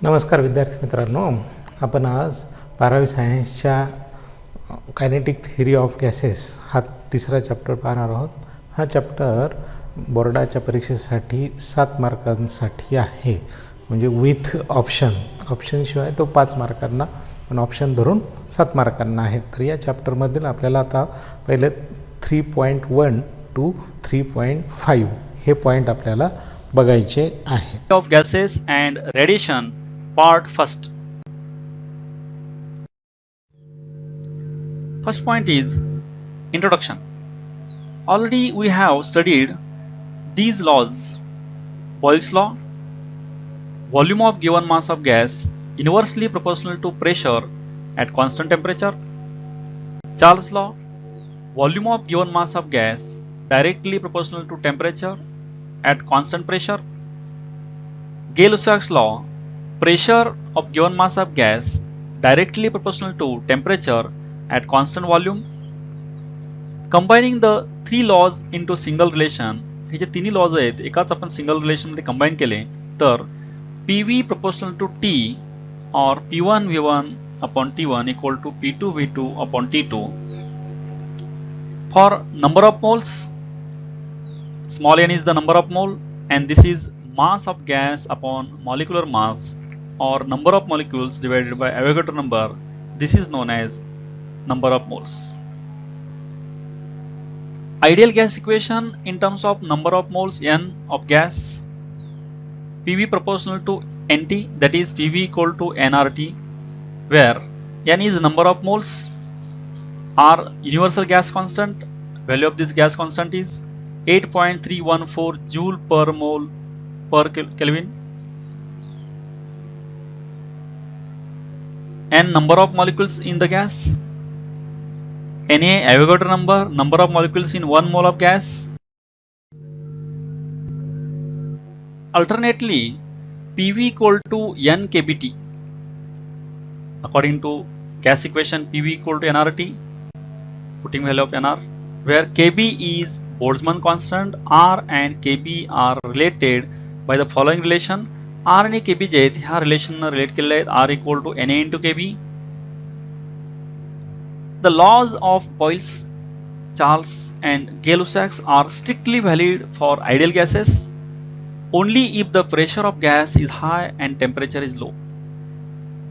नमस्कार विद्यार्थी मित्रांनो, आपण आज 12वी सायन्सच्या कायनेटिक थिअरी ऑफ गॅसेस हा तिसरा चॅप्टर पाहणार आहोत. हा चॅप्टर बोर्डाच्या परीक्षेसाठी 7 मार्कांसाठी आहे, म्हणजे विथ ऑप्शनशिवाय तो 5 मार्कांना, पण ऑप्शन धरून 7 मार्कांना आहे. तर या चॅप्टरमधील आपल्याला आता पहिले 3.1 to 3.5 हे पॉईंट आपल्याला बघायचे आहेत. Of gases and radiation part first. First point is introduction. Already we have studied these laws. Boyle's law, volume of given mass of gas inversely proportional to pressure at constant temperature. Charles law, volume of given mass of gas directly proportional to temperature at constant pressure. Gay-Lussac's law, pressure of given mass of gas directly proportional to temperature at constant volume. Combining the three laws into single relation, हे जे तिन्ही lodge आहेत एकाच आपण single relation मध्ये combine केले तर PV proportional to T or P1 V1 upon T1 equal to P2 V2 upon T2. For number of moles, small n is the number of mole and this is mass of gas upon molecular mass or number of molecules divided by Avogadro number. This is known as number of moles. Ideal gas equation in terms of number of moles n of gas, PV proportional to NT, that is PV equal to nRT, where n is number of moles, R universal gas constant, value of this gas constant is 8.314 joule per mole per Kelvin. N number of molecules in the gas, Na Avogadro number of molecules in 1 mole of gas. Alternately, PV equal to N kBT according to gas equation, PV equal to nRT, putting value of nR, where Kb is Boltzmann constant, R and Kb are related by the following relation. R आणि Kb जे आहेत ह्या relation relate केलेले आहेत, R equal to Na into Kb. The laws of Boyle's, Charles and Gay-Lussac's are strictly valid for ideal gases only if the pressure of gas is high and temperature is low.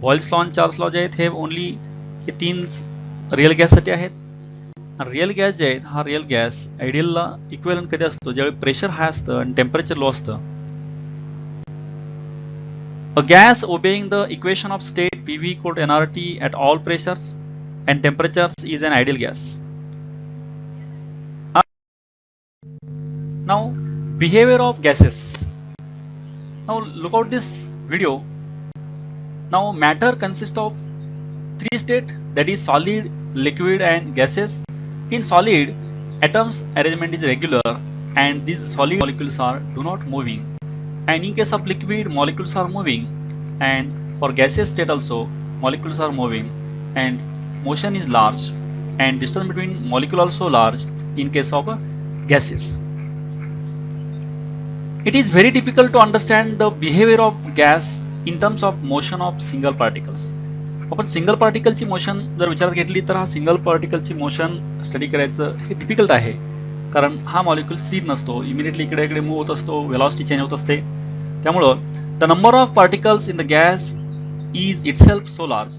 Boyle's law आणि Charles law जे आहेत हे only हे तीन real गॅससाठी आहेत. Real gas जे आहेत हा रिअल गॅस आयडियलला इक्विव्हॅलंट कधी असतो, ज्यावेळी प्रेशर हाय असतं आणि टेम्परेचर लो असतं. A gas obeying the equation of state PV equal to nRT at all pressures and temperatures is an ideal gas. Now, behavior of gases. Now look out this video. Now matter consists of 3 states, that is solid, liquid and gases. In solid, atoms arrangement is regular and these solid molecules are do not moving. And in case of liquid, molecules are moving, and for gaseous state also molecules are moving and motion is large and distance between molecule also large in case of gases. It is very difficult to understand the behavior of gas in terms of motion of single particles. आपण single पार्टिकलची motion जर विचारात घेतली तर हा single पार्टिकलची motion study करायचं हे difficult आहे, कारण हा मॉलिक्यूल स्थिर नसतो, इमिडिएटली इकडे इकडे मूव्ह होत असतो, वेलॉसिटी चेंज होत असते. त्यामुळं the number of particles in the gas is itself so large.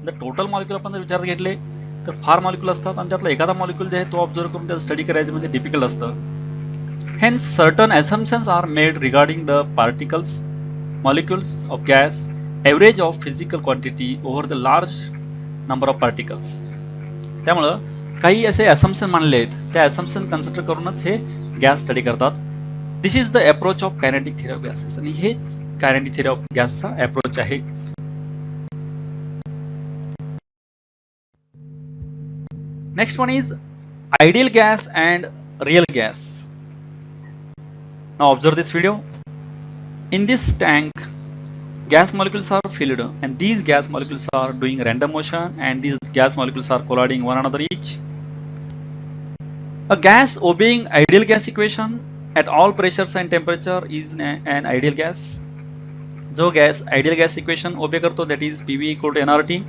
The total molecule आपण जर विचारात घेतले तर फार मॉलिक्यूल असतात आणि त्यातला एखादा मॉलिक्यूल जे आहे तो ऑब्झर्व करून त्याचा स्टडी करायचं म्हणजे डिफिकल्ट असतं. Hence certain assumptions are made regarding the particles, molecules of gas, average of physical quantity over the large number of particles. त्यामुळं काही असे assumption मानले आहेत, त्या assumption कन्सिडर करूनच हे गॅस स्टडी करतात. This is the approach of kinetic theory of gases, आणि हे कायनेटिक थिअरी ऑफ गॅसचा अप्रोच आहे. Next one is ideal gas and real gas. Now observe this video. In this tank, gas molecules are filled and these gas molecules are doing random motion and these gas molecules are colliding one another each. A gas obeying ideal gas equation at all pressures and temperature is an ideal gas. जो gas ideal gas equation obey करतो that is PV equal to nRT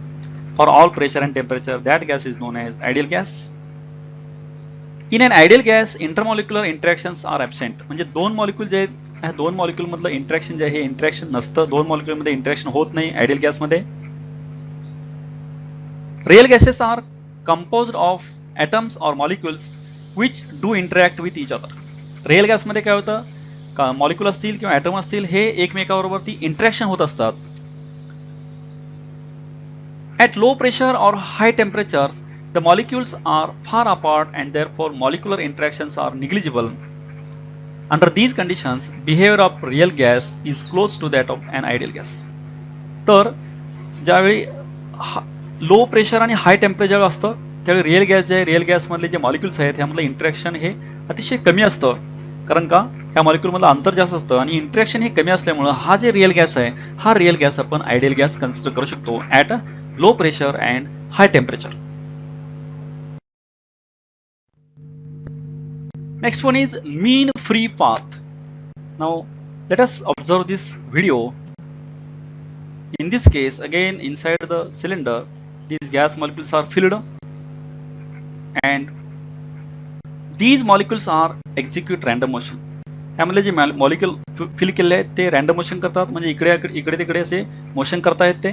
for all pressure and temperature that gas is known as ideal gas. In an ideal gas intermolecular interactions are absent. म्हणजे दोन molecule जे आहेत ह्या दोन molecule मधलं interaction जे आहे हे इंटरॅक्शन नसतं. दोन मॉलिक्यूल मध्ये इंटरॅक्शन होत नाही आयडियल गॅसमध्ये. Real gases are composed of atoms or molecules which do interact with each other. Real गॅसमध्ये काय होतं का मॉलिक्यूल असतील किंवा ॲटम असतील हे एकमेकाबरोबरती इंटरॅक्शन होत असतात. ॲट लो प्रेशर और हाय temperatures the molecules are far apart and therefore molecular interactions are negligible. Under these conditions, behavior of real gas is close to that of an ideal gas. तर ज्यावेळी low pressure आणि high temperature असतं त्यावेळी real gas जे आहे real गॅसमधले जे molecules आहेत ह्यामधलं interaction हे अतिशय कमी असतं. कारण का ह्या मॉलिक्यूलमधलं अंतर जास्त असतं आणि इंटरॅक्शन हे कमी असल्यामुळं हा जे रिअल गॅस आहे हा रिअल गॅस आपण आयडियल गॅस कन्सिडर करू शकतो at low pressure and high temperature. Next one is mean free path. Now let us observe this video. In this case, again inside the cylinder, these gas molecules are filled and these molecules are execute random motion. यामधले जे molecule fill केले आहेत ते random motion करतात म्हणजे इकडे तिकडे असे motion करतायत ते.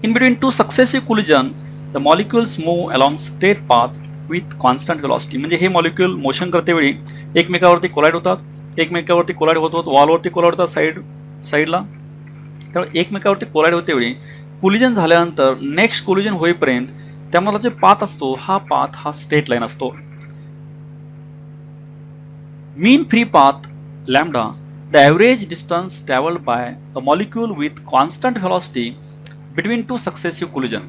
In between two successive collision, the molecules move along straight path with constant velocity. म्हणजे हे मॉलिक्यूल मोशन करते वेळी एकमेकावरती कोलाइड होतात, एकमेकावरती कोलाइड होत वॉलवरती कोलाइड होतात साईडला. त्यामुळे एकमेकावरती कोलाइड होते वेळी कोलिजन झाल्यानंतर नेक्स्ट कोलिजन होईपर्यंत त्यामधला जे पाथ असतो हा पाथ हा स्ट्रेट लाईन असतो. Mean free path lambda the average distance travelled by a molecule with constant velocity between two successive collision.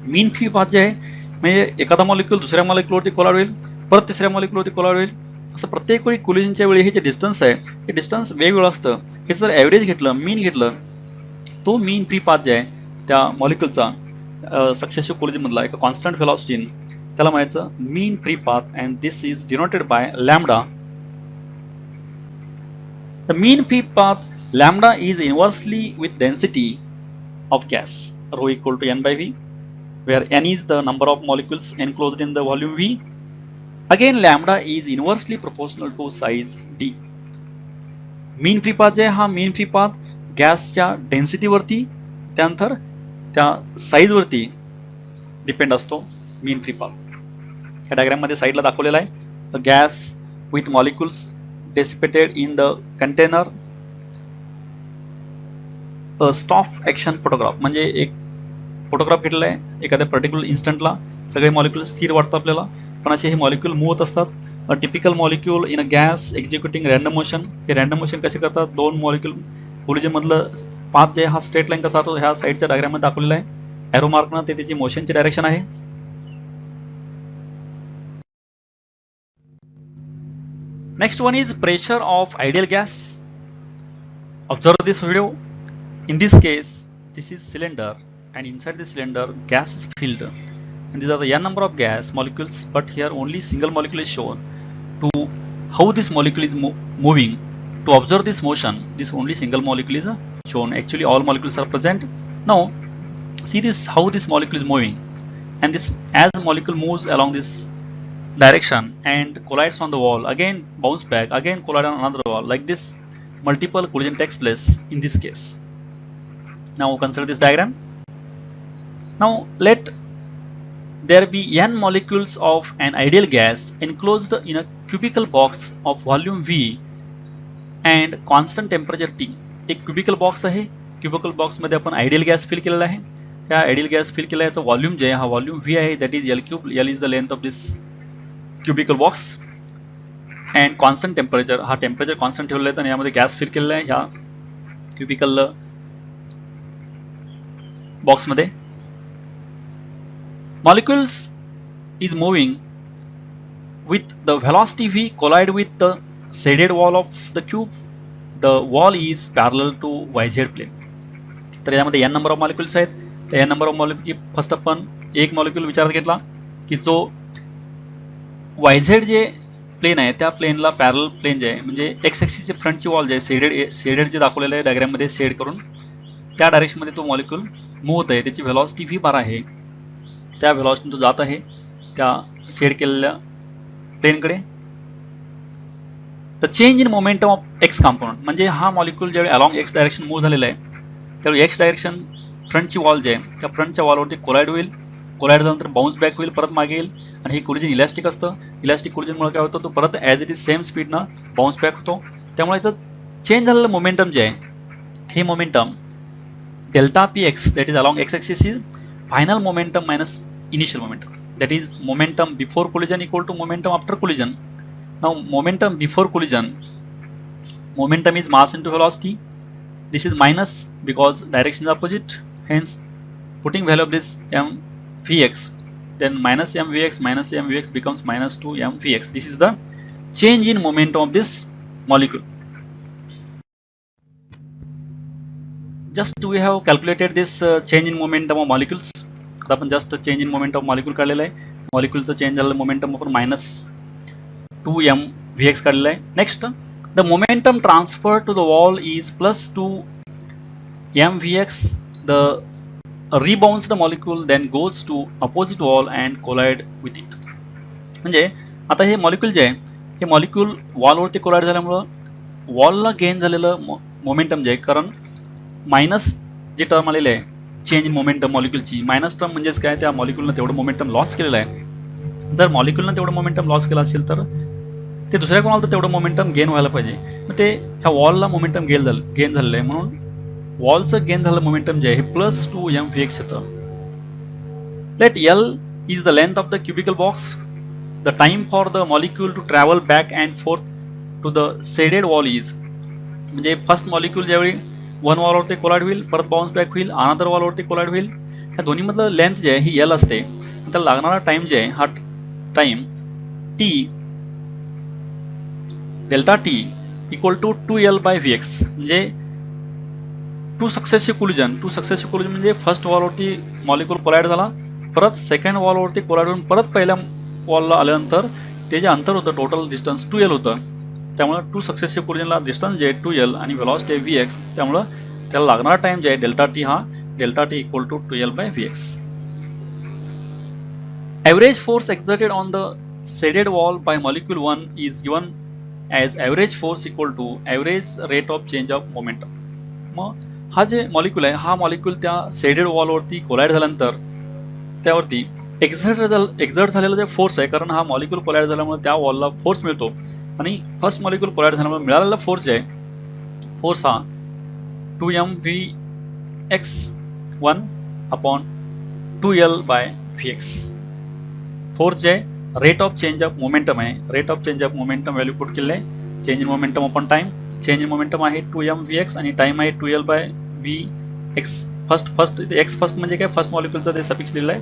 Mean free path जे आहे म्हणजे एखादा मॉलिक्यूल दुसऱ्या मॉलिक्यूलवरती कोलाइड होईल परत तिसऱ्या मॉलिक्यूलवरती कोलाइड होईल असं प्रत्येक वेळी कोलिजनच्या वेळी हे जे डिस्टन्स आहे हे डिस्टन्स वेगवेगळं असतं. हे जर ॲव्हरेज घेतलं मीन घेतलं तो मीन फ्री पाथ जे आहे त्या मॉलिक्यूलचा सक्सेसिव्ह कोलिजन मधला एका कॉन्स्टंट व्हेलॉसिटी त्याला म्हणायचं mean free path and this is denoted by lambda. The mean free path lambda is inversely with density of gas rho equal to n/v where n is the number of molecules enclosed in the volume V. Again lambda is inversely proportional to size d. Mean free path जे हा mean free path गॅसच्या density वरती त्यानंतर त्या size वरती depend असतो mean free path. या diagram मध्ये साइडला दाखवलेला आहे gas with molecules dissipated in the container. Staff action photograph म्हणजे एक फोटोग्राफ घेतलेला आहे एखाद्या पर्टिक्युलर इन्स्टंटला सगळे मॉलिक्यूल स्थिर वाटतात आपल्याला पण असे हे मॉलिक्यूल मूव्ह होत असतात. A typical molecule in a gas executing random motion. हे रॅन्डम मोशन कसे करतात दोन मॉलिक्यूल कोलिजन मधलं पाथ जे हा स्ट्रेट लाईन कसा होतो ह्या साईडच्या डायग्राम मध्ये दाखवलेला आहे. एरो मार्कनं ते त्याची मोशनची डायरेक्शन आहे. Next one is pressure of ideal gas. Observe this video. In this case this is cylinder and inside the cylinder gas is filled and these are the n number of gas molecules but here only single molecule is shown. To how this molecule is moving to observe this motion this only single molecule is shown. Actually all molecules are present. Now see this how this molecule is moving and this as the molecule moves along this direction and collides on the wall again bounce back again collide on another wall like this multiple collision takes place in this case. Now consider this diagram. Now let there be n molecules of an ideal gas enclosed in a cubical box of volume V and constant temperature T. एक cubical box आहे. cubical box मध्ये आपण ideal gas fill केलेला आहे. त्या ideal gas fill केला याचा volume जे आहे हा व्हॉल्यूम V आहे that is L3. L is the length of this cubical box and constant temperature हा टेम्परेचर कॉन्स्टंट ठेवलेला आहे आणि यामध्ये गॅस फिल केलेला आहे ह्या cubical बॉक्स मध्ये. Molecules is moving with the velocity v collide with the shaded wall of the cube. The wall is parallel to yz plane. तर यामध्ये n नंबर ऑफ मॉलिक्युल्स आहेत. त्या n नंबर ऑफ मॉलिक्युल की first आपण एक molecule विचारात घेतला की जो yz जे प्लेन आहे त्या प्लेनला पॅरल प्लेन जे आहे म्हणजे एक्स ॲक्सिसचे फ्रंटची वॉल जे आहे शेडेड जे दाखवलेलं आहे डायग्राममध्ये शेड करून त्या डायरेक्शनमध्ये तो मॉलिक्यूल मूव्ह होत आहे. त्याची व्हेलॉसिटी व्ही बार आहे. त्या व्हेलॉसिटी तो जात आहे त्या शेड केलेल्या प्लेनकडे. The change in momentum of x component म्हणजे हा मॉलिक्यूल ज्यावेळी अलॉंग एक्स डायरेक्शन मूव्ह झालेला आहे त्यावेळी एक्स डायरेक्शन फ्रंटची वॉल जे आहे त्या फ्रंटच्या वॉलवरती कोलाइड होईल. कोलाइड झाल्यानंतर बाउन्स बॅक होईल, परत मागे येईल आणि हे कोलिजन इलॅस्टिक असतं. इलॅस्टिक कोलिजनमुळे काय होतं तो परत ॲज इट इज सेम स्पीडनं बाउन्स बॅक होतो. त्यामुळे याचं चेंज झालेलं मोमेंटम जे आहे हे momentum delta p x that is along x axis is final momentum minus initial momentum. That is momentum before collision equal to momentum after collision. Now momentum before collision, momentum is mass into velocity. This is minus because direction is opposite. Hence, putting value of this m vx, then minus m vx becomes minus 2 m vx. This is the change in momentum of this molecule. Just we have calculated this change in momentum of molecules. आता आपण जास्त change in momentum molecule काढलेलं आहे. मॉलिक्यूलचं change झालेलं momentum आपण minus 2 m vx काढलेलं आहे. Next the momentum transfer to the wall is plus 2 m vx. The rebounded molecule then goes to opposite wall and collide with it. म्हणजे आता हे मॉलिक्यूल जे आहे हे मॉलिक्यूल वॉलवरती कोलाइड झाल्यामुळं वॉलला गेन झालेलं मोमेंटम जे आहे कारण मायनस जे टर्म आलेले आहे चेंज इन मोमेंटम मॉलिक्यूलची मायनस टर्म म्हणजेच काय त्या मॉलिक्यूलनं तेवढं मोमेंटम लॉस केलेलं आहे. जर मॉलिक्यूलनं तेवढं मोमेंटम लॉस केलं असेल तर ते दुसऱ्या कोणाला तर तेवढं मोमेंटम गेन व्हायला पाहिजे. मग ते ह्या वॉलला मोमेंटम गेन झालेलं आहे म्हणून वॉलचं गेन झालं मोमेंटम जे आहे हे प्लस 2 m vx येतं. Let L is the length of the cubical box. The time for the molecule to travel back and forth to the shaded wall is म्हणजे first molecule ज्यावेळी one वॉलवरती collide होईल परत bounce back होईल another वॉलवरती collide होईल. ह्या दोन्ही मधलं लेंथ जे आहे ही L असते. त्याला लागणारा टाइम जे आहे हा time T delta T equal to 2L by Vx म्हणजे टू सक्सेसिव्ह कोलिजन म्हणजे फर्स्ट वॉलवरती मॉलिक्यूल कोलाइड झाला परत सेकंड वॉलवरती कोलाइड होऊन परत पहिल्या वॉलला आल्यानंतर ते जे अंतर होतं टोटल डिस्टन्स 2L होतं. त्यामुळे टू सक्सेसिव्ह कोलिजनला डिस्टन्स जे आहे 2L आणि व्हेलॉसिटी आहे Vx. त्यामुळं त्याला लागणारा टाइम जे आहे डेल्टा T हा delta T equal to 2L by Vx. Average force exerted on the shaded wall by molecule 1 is given as average force equal to average rate of change of momentum. मग हा जे molecule आहे हा molecule त्या shaded वॉलवरती collide झाल्यानंतर त्यावरती exert झालेला जे फोर्स आहे कारण हा मॉलिक्यूल कोलाइड झाल्यामुळे त्या वॉलला फोर्स मिळतो आणि फर्स्ट मॉलिक्यूल कोलाइड झाल्यामुळे मिळालेला फोर्स जे आहे फोर्स हा 2m vx1 upon 2L by Vx. Force जे आहे rate of change of momentum आहे. Rate of change of momentum value put केलेलं आहे. Change in momentum upon time. Change in momentum आहे 2m vx आणि टाइम आहे 2L by Vx. First x first म्हणजे काय फर्स्ट मॉलिक्यूलचा ते सफिक्स लिहिलं आहे.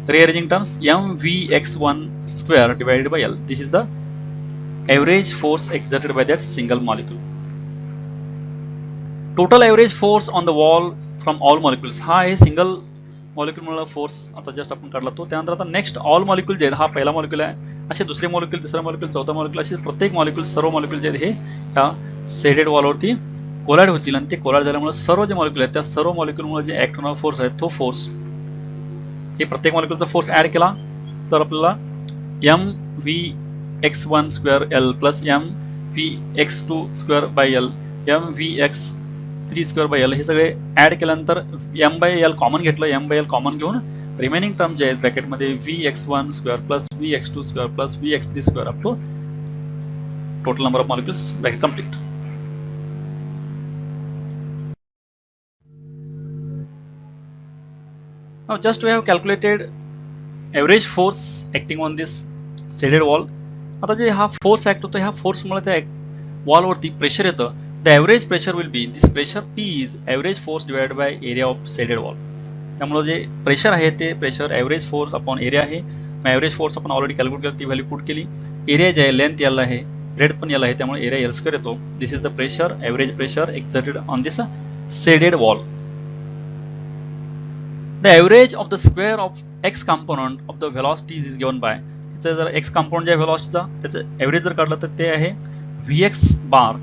rearranging terms m vx1 square divided by L. This is the average force exerted by that single molecule. Total average force on the wall from all molecules हा आहे single molecule मुळे force आता just आपण काढला तो. त्यानंतर आता next all molecule जे हा पहिला मॉलिक्यूल आहे असे दुसरे मॉलिक्यूल तिसरा मॉलिक्यूल चौथा मॉलिक्यूल असे प्रत्येक मॉलिक्यूल सर्व मॉलिक्यूल जे आहेत हे त्या शेडेड वॉलवरती कोलाइड होतील आणि ते कोलाइड झाल्यामुळे सर्व जे मॉलिक्यूल आहेत त्या सर्व मॉलिक्यूलमुळे जे ऍक्ट होणारा फोर्स आहे तो फोर्स हे प्रत्येक मॉलिक्यूलचा फोर्स ऍड केला तर आपल्याला m vx1 square L plus m vx2 square by L m vx3 square by L हे सगळे ऍड केल्यानंतर m बाय L कॉमन घेतलं. m बाय L कॉमन घेऊन रिमेनिंग टर्म जे आहेत ब्रॅकेटमध्ये vx1 square plus vx2 square plus vx3 square up to total number of molecules bracket complete. Now just we have calculated average force acting on this shaded wall. आता जे हा force act होतो ह्या फोर्समुळे त्या वॉलवरती प्रेशर येतं. The average pressure will be this pressure P is average force divided by area of shaded wall. त्यामुळे जे प्रेशर आहे ते pressure average force upon area आहे. मग एव्हरेज फोर्स आपण ऑलरेडी कॅल्क्युलेट केली ती व्हॅल्यू पुट केली. एरिया जे आहे लेंथ L आहे ब्रेड पण L आहे त्यामुळे एरिया L स्क्वेअर येतो. This is the pressure average pressure exerted on this shaded wall. The average of the square of x component of the velocities is given by चे जर x compound जे आहे व्हेलॉसिटीचा त्याचं average जर काढलं तर ते आहे Vx bar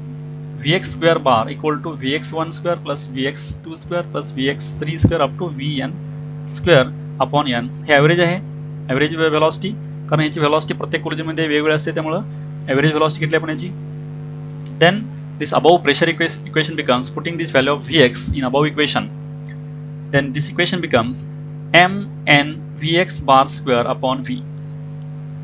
Vx square bar equal to Vx1 square plus Vx2 square plus Vx3 square up to Vn square upon n हे ॲव्हरेज आहे ॲव्हरेज व्हेलॉसिटी कारण याची व्हेलॉसिटी प्रत्येक कोलिजनमध्ये वेगवेगळी असते त्यामुळे ॲव्हरेज व्हेलॉसिटी घेतली आपण याची then this above pressure equation becomes putting this value of Vx in above equation then this equation becomes mn Vx bar square upon V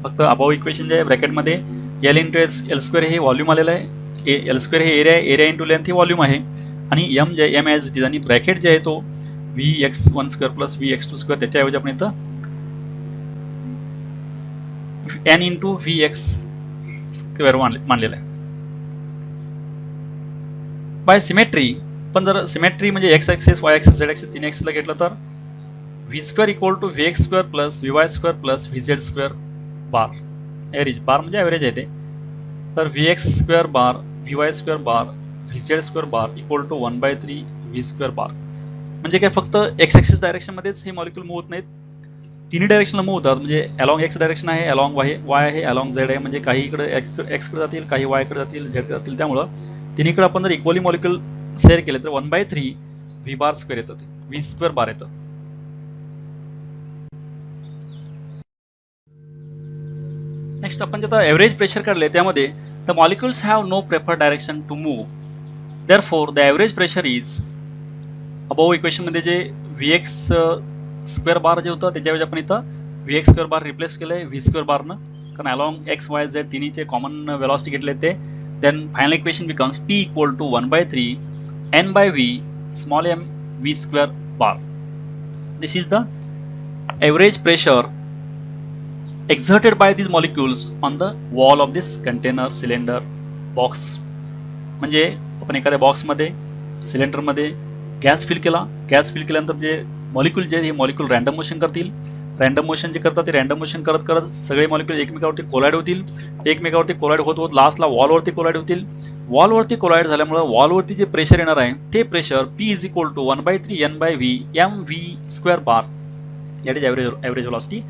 फक्त above equation जे आहे ब्रॅकेट मध्ये L into L square हे volume आलेलं आहे L square हे area into length हे volume आहे आणि m जे m as it is आणि ब्रॅकेट जे आहे तो Vx1 square plus Vx2 square त्याच्याऐवजी आपण इथं n into Vx square मानलेला आहे बाय सिमेट्री पण जर सिमेट्री म्हणजे x axis y axis z axis तीन ॲक्सिसला घेतलं तर v square equal to v x square plus v y square plus v z square bar average bar म्हणजे ॲव्हरेज आहे ते तर v x square bar v y square bar v z square bar equal to 1/3 v square bar म्हणजे काय फक्त x axis डायरेक्शनमध्येच हे molecule move होत नाहीत तिन्ही डायरेक्शनला मूव्ह होतात म्हणजे अलॉंग एक्स डायरेक्शन आहे अलॉंग वाय आहे अलॉंग झेड आहे म्हणजे काही इकडे एक्सकडे जातील काही वायकडे जातील झेडकडे जातील त्यामुळं तिन्हीकडे आपण जर इक्वली मॉलिक्यूल शेअर केले तर 1/3 व्ही बार स्क्वेअर येतं ते व्ही स्क्वेअर बार येतं नेक्स्ट आपण जे आता एव्हरेज प्रेशर काढले त्यामध्ये the molecules have no preferred direction to move therefore the average pressure is above equation मध्ये जे Vx स्क्वेअर बार जे होतं त्याच्याऐवजी आपण इथं Vx स्क्वेअर बार रिप्लेस केलंय व्ही स्क्वेअर बारनं कारण अलॉंग एक्स वाय झेड तिन्हीचे कॉमन वेलॉसिटी घेतले ते then final equation becomes P equal to 1/3 n by V small m V square bar. This is the average pressure exerted by these molecules on the wall of this container cylinder box. म्हणजे आपण एखाद्या box मध्ये cylinder मध्ये gas fill केल्यानंतर जे molecule जे हे molecule random motion करतील रॅन्डम मोशन जे करतात ते रॅन्डम मोशन करत करत सगळे मॉलिक्यूल एकमेकावरती कोलाइड होतील एकमेकावरती कोलाइड होत होत लास्टला वॉलवरती कोलाइड होतील वॉलवरती कोलाइड झाल्यामुळे वॉलवरती जे प्रेशर येणार आहे ते pressure P is equal to 1/3 n by V m V square bar that is average velocity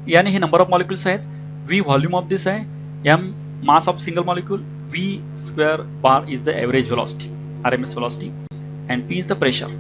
याने हे नंबर ऑफ मॉलिक्यूल्स आहेत V व्हॉल्यूम ऑफ दिस आहे m mass of single molecule V square bar is the average velocity RMS velocity and P is the pressure